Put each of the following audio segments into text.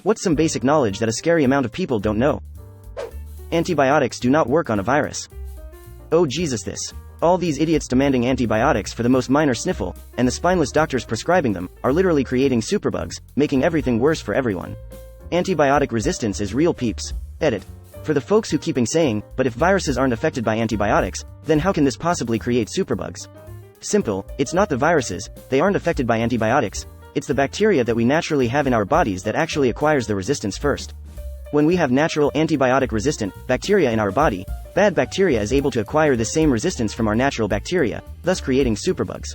What's some basic knowledge that a scary amount of people don't know? Antibiotics do not work on a virus. Oh Jesus, this. All these idiots demanding antibiotics for the most minor sniffle, and the spineless doctors prescribing them, are literally creating superbugs, making everything worse for everyone. Antibiotic resistance is real, peeps. Edit. For the folks who keeping saying, but if viruses aren't affected by antibiotics, then how can this possibly create superbugs? Simple, it's not the viruses, they aren't affected by antibiotics, it's the bacteria that we naturally have in our bodies that actually acquires the resistance first. When we have natural antibiotic-resistant bacteria in our body, bad bacteria is able to acquire the same resistance from our natural bacteria, thus creating superbugs.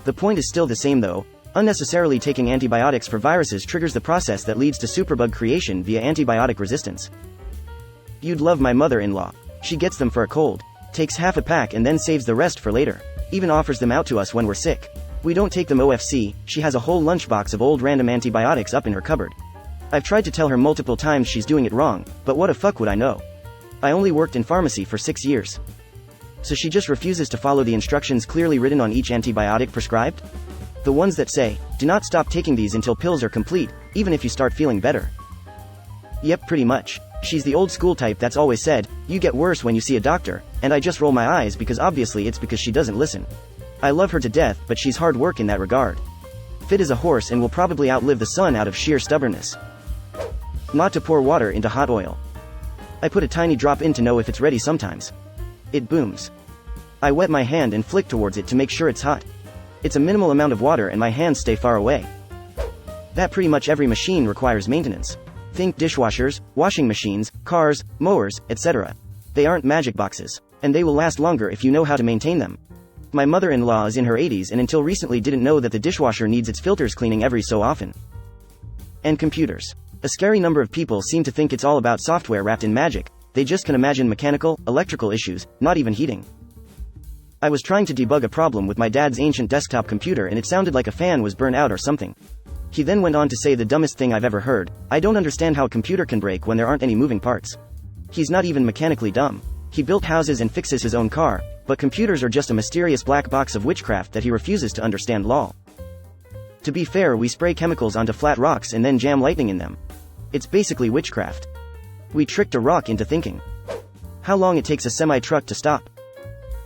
The point is still the same though. Unnecessarily taking antibiotics for viruses triggers the process that leads to superbug creation via antibiotic resistance. You'd love my mother-in-law. She gets them for a cold, takes half a pack and then saves the rest for later. Even offers them out to us when we're sick. We don't take them OFC, she has a whole lunchbox of old random antibiotics up in her cupboard. I've tried to tell her multiple times she's doing it wrong, but what the fuck would I know? I only worked in pharmacy for 6 years. So she just refuses to follow the instructions clearly written on each antibiotic prescribed? The ones that say, do not stop taking these until pills are complete, even if you start feeling better. Yep, pretty much. She's the old school type that's always said, you get worse when you see a doctor, and I just roll my eyes because obviously it's because she doesn't listen. I love her to death, but she's hard work in that regard. Fit as a horse and will probably outlive the sun out of sheer stubbornness. Not to pour water into hot oil. I put a tiny drop in to know if it's ready sometimes. It booms. I wet my hand and flick towards it to make sure it's hot. It's a minimal amount of water and my hands stay far away. That pretty much every machine requires maintenance. Think dishwashers, washing machines, cars, mowers, etc. They aren't magic boxes, and they will last longer if you know how to maintain them. My mother-in-law is in her 80s and until recently didn't know that the dishwasher needs its filters cleaning every so often. And computers. A scary number of people seem to think it's all about software wrapped in magic. They just can imagine mechanical, electrical issues, not even heating. I was trying to debug a problem with my dad's ancient desktop computer and it sounded like a fan was burnt out or something. He then went on to say the dumbest thing I've ever heard, I don't understand how a computer can break when there aren't any moving parts. He's not even mechanically dumb. He built houses and fixes his own car, but computers are just a mysterious black box of witchcraft that he refuses to understand. Lol. To be fair, we spray chemicals onto flat rocks and then jam lightning in them. It's basically witchcraft. We tricked a rock into thinking. How long it takes a semi-truck to stop.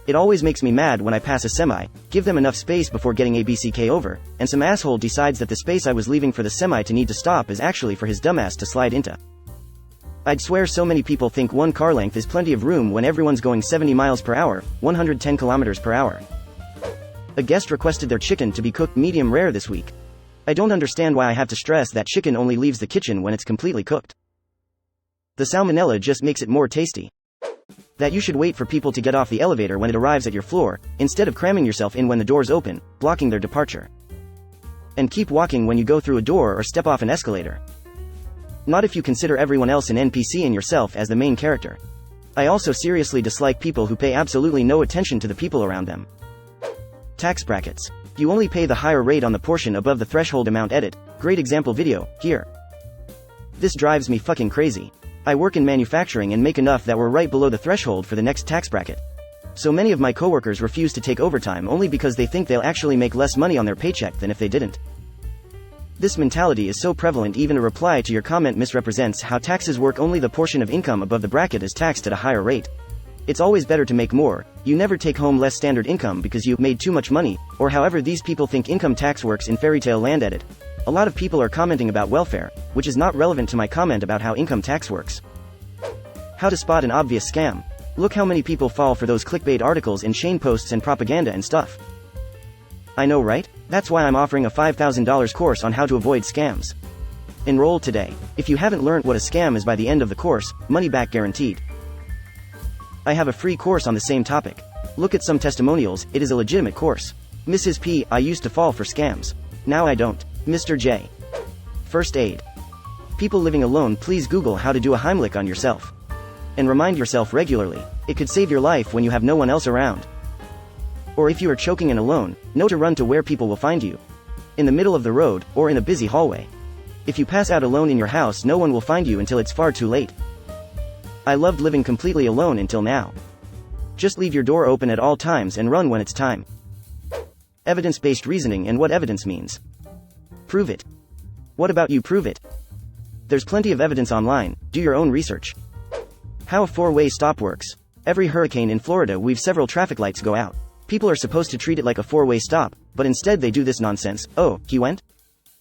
It always makes me mad when I pass a semi, give them enough space before getting ABCK over, and some asshole decides that the space I was leaving for the semi to need to stop is actually for his dumbass to slide into. I'd swear so many people think one car length is plenty of room when everyone's going 70 miles per hour, 110 kilometers per hour. A guest requested their chicken to be cooked medium rare this week. I don't understand why I have to stress that chicken only leaves the kitchen when it's completely cooked. The salmonella just makes it more tasty. That you should wait for people to get off the elevator when it arrives at your floor, instead of cramming yourself in when the doors open, blocking their departure. And keep walking when you go through a door or step off an escalator. Not if you consider everyone else an NPC and yourself as the main character. I also seriously dislike people who pay absolutely no attention to the people around them. Tax brackets. You only pay the higher rate on the portion above the threshold amount. Edit. Great example video, here. This drives me fucking crazy. I work in manufacturing and make enough that we're right below the threshold for the next tax bracket. So many of my coworkers refuse to take overtime only because they think they'll actually make less money on their paycheck than if they didn't. This mentality is so prevalent even a reply to your comment misrepresents how taxes work. Only the portion of income above the bracket is taxed at a higher rate. It's always better to make more, you never take home less standard income because you made too much money, or however these people think income tax works in fairytale land. Edit. A lot of people are commenting about welfare, which is not relevant to my comment about how income tax works. How to spot an obvious scam. Look how many people fall for those clickbait articles and Shane posts and propaganda and stuff. I know, right? That's why I'm offering a $5,000 course on how to avoid scams. Enroll today. If you haven't learned what a scam is by the end of the course, money back guaranteed. I have a free course on the same topic. Look at some testimonials, it is a legitimate course. Mrs. P, I used to fall for scams. Now I don't. Mr. J. First aid. People living alone, please Google how to do a Heimlich on yourself. And remind yourself regularly. It could save your life when you have no one else around. Or if you are choking and alone, know to run to where people will find you. In the middle of the road, or in a busy hallway. If you pass out alone in your house, no one will find you until it's far too late. I loved living completely alone until now. Just leave your door open at all times and run when it's time. Evidence-based reasoning and what evidence means. Prove it. What about you prove it? There's plenty of evidence online, do your own research. How a four-way stop works. Every hurricane in Florida we've several traffic lights go out. People are supposed to treat it like a four-way stop, but instead they do this nonsense. Oh, he went?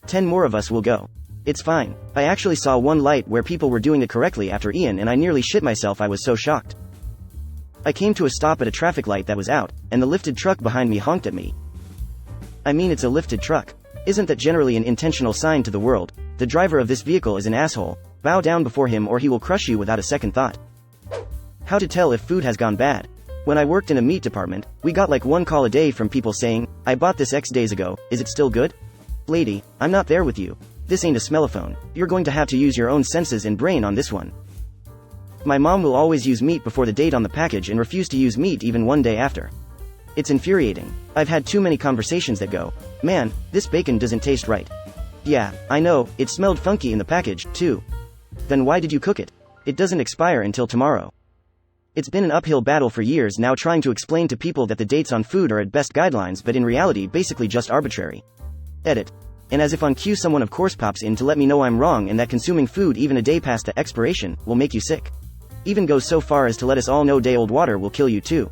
10 more of us will go. It's fine. I actually saw one light where people were doing it correctly after Ian and I nearly shit myself, I was so shocked. I came to a stop at a traffic light that was out, and the lifted truck behind me honked at me. I mean, it's a lifted truck. Isn't that generally an intentional sign to the world? The driver of this vehicle is an asshole. Bow down before him or he will crush you without a second thought. How to tell if food has gone bad. When I worked in a meat department, we got like one call a day from people saying, I bought this X days ago, is it still good? Lady, I'm not there with you. This ain't a smellophone. You're going to have to use your own senses and brain on this one. My mom will always use meat before the date on the package and refuse to use meat even one day after. It's infuriating. I've had too many conversations that go, man, this bacon doesn't taste right. Yeah, I know, it smelled funky in the package, too. Then why did you cook it? It doesn't expire until tomorrow. It's been an uphill battle for years now trying to explain to people that the dates on food are at best guidelines but in reality basically just arbitrary. Edit. And as if on cue someone of course pops in to let me know I'm wrong and that consuming food even a day past the expiration will make you sick. Even goes so far as to let us all know day-old water will kill you too.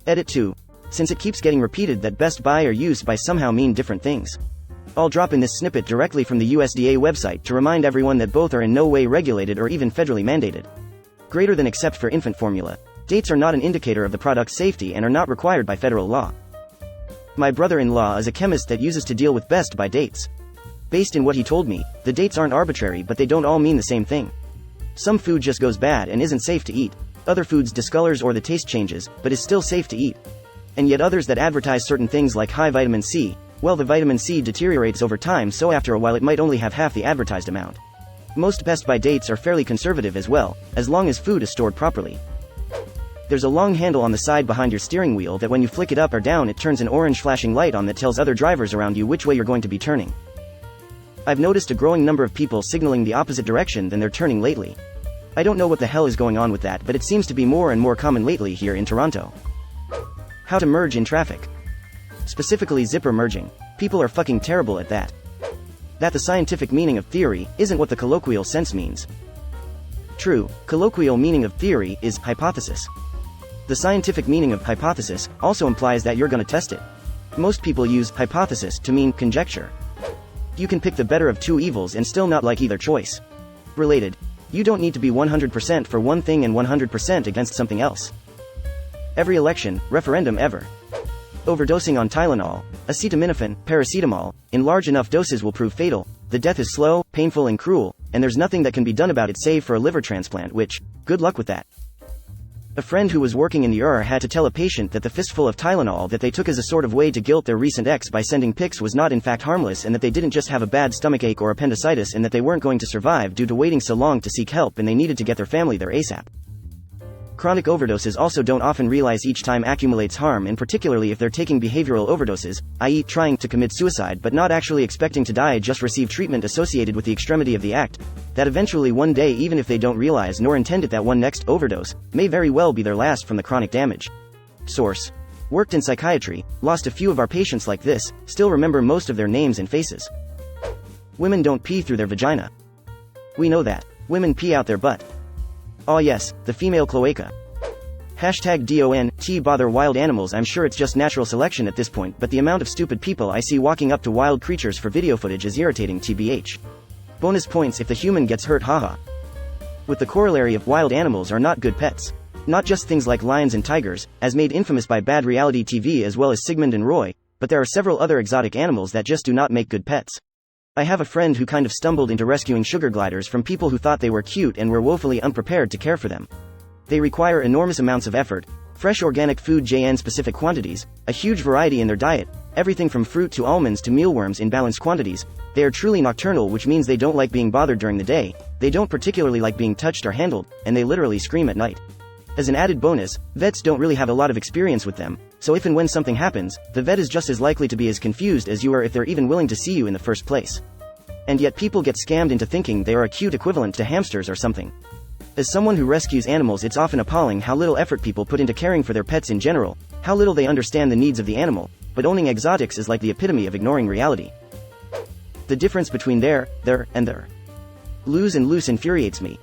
Edit 2. Since it keeps getting repeated that best by or used by somehow mean different things. I'll drop in this snippet directly from the USDA website to remind everyone that both are in no way regulated or even federally mandated. Greater than except for infant formula. Dates are not an indicator of the product's safety and are not required by federal law. My brother-in-law is a chemist that uses to deal with best by dates. Based in what he told me, the dates aren't arbitrary but they don't all mean the same thing. Some food just goes bad and isn't safe to eat. Other foods discolors or the taste changes, but is still safe to eat. And yet others that advertise certain things like high vitamin C, well, the vitamin C deteriorates over time, so after a while it might only have half the advertised amount. Most best by dates are fairly conservative as well, as long as food is stored properly. There's a long handle on the side behind your steering wheel that when you flick it up or down it turns an orange flashing light on that tells other drivers around you which way you're going to be turning. I've noticed a growing number of people signaling the opposite direction than they're turning lately. I don't know what the hell is going on with that, but it seems to be more and more common lately here in Toronto. How to merge in traffic. Specifically zipper merging. People are fucking terrible at that. That the scientific meaning of theory isn't what the colloquial sense means. True, colloquial meaning of theory is hypothesis. The scientific meaning of hypothesis also implies that you're gonna test it. Most people use hypothesis to mean conjecture. You can pick the better of two evils and still not like either choice. Related. You don't need to be 100% for one thing and 100% against something else. Every election, referendum ever. Overdosing on Tylenol, acetaminophen, paracetamol, in large enough doses will prove fatal. The death is slow, painful and cruel, and there's nothing that can be done about it save for a liver transplant, which, good luck with that. A friend who was working in the ER had to tell a patient that the fistful of Tylenol that they took as a sort of way to guilt their recent ex by sending pics was not in fact harmless, and that they didn't just have a bad stomachache or appendicitis and that they weren't going to survive due to waiting so long to seek help, and they needed to get their family there ASAP. Chronic overdoses also don't often realize each time accumulates harm, and particularly if they're taking behavioral overdoses, i.e. trying to commit suicide but not actually expecting to die, just receive treatment associated with the extremity of the act, that eventually one day, even if they don't realize nor intend it, that one next overdose may very well be their last from the chronic damage. Source. Worked in psychiatry, lost a few of our patients like this, still remember most of their names and faces. Women don't pee through their vagina. We know that. Women pee out their butt. Oh yes, the female cloaca. Hashtag DONT bother wild animals. I'm sure it's just natural selection at this point, but the amount of stupid people I see walking up to wild creatures for video footage is irritating tbh. Bonus points if the human gets hurt, haha. With the corollary of wild animals are not good pets. Not just things like lions and tigers, as made infamous by bad reality TV as well as Sigmund and Roy, but there are several other exotic animals that just do not make good pets. I have a friend who kind of stumbled into rescuing sugar gliders from people who thought they were cute and were woefully unprepared to care for them. They require enormous amounts of effort, fresh organic food JN specific quantities, a huge variety in their diet, everything from fruit to almonds to mealworms in balanced quantities. They are truly nocturnal, which means they don't like being bothered during the day, they don't particularly like being touched or handled, and they literally scream at night. As an added bonus, vets don't really have a lot of experience with them, so if and when something happens, the vet is just as likely to be as confused as you are if they're even willing to see you in the first place. And yet people get scammed into thinking they are a cute equivalent to hamsters or something. As someone who rescues animals, it's often appalling how little effort people put into caring for their pets in general, how little they understand the needs of the animal, but owning exotics is like the epitome of ignoring reality. The difference between there, and there. Lose and loose infuriates me.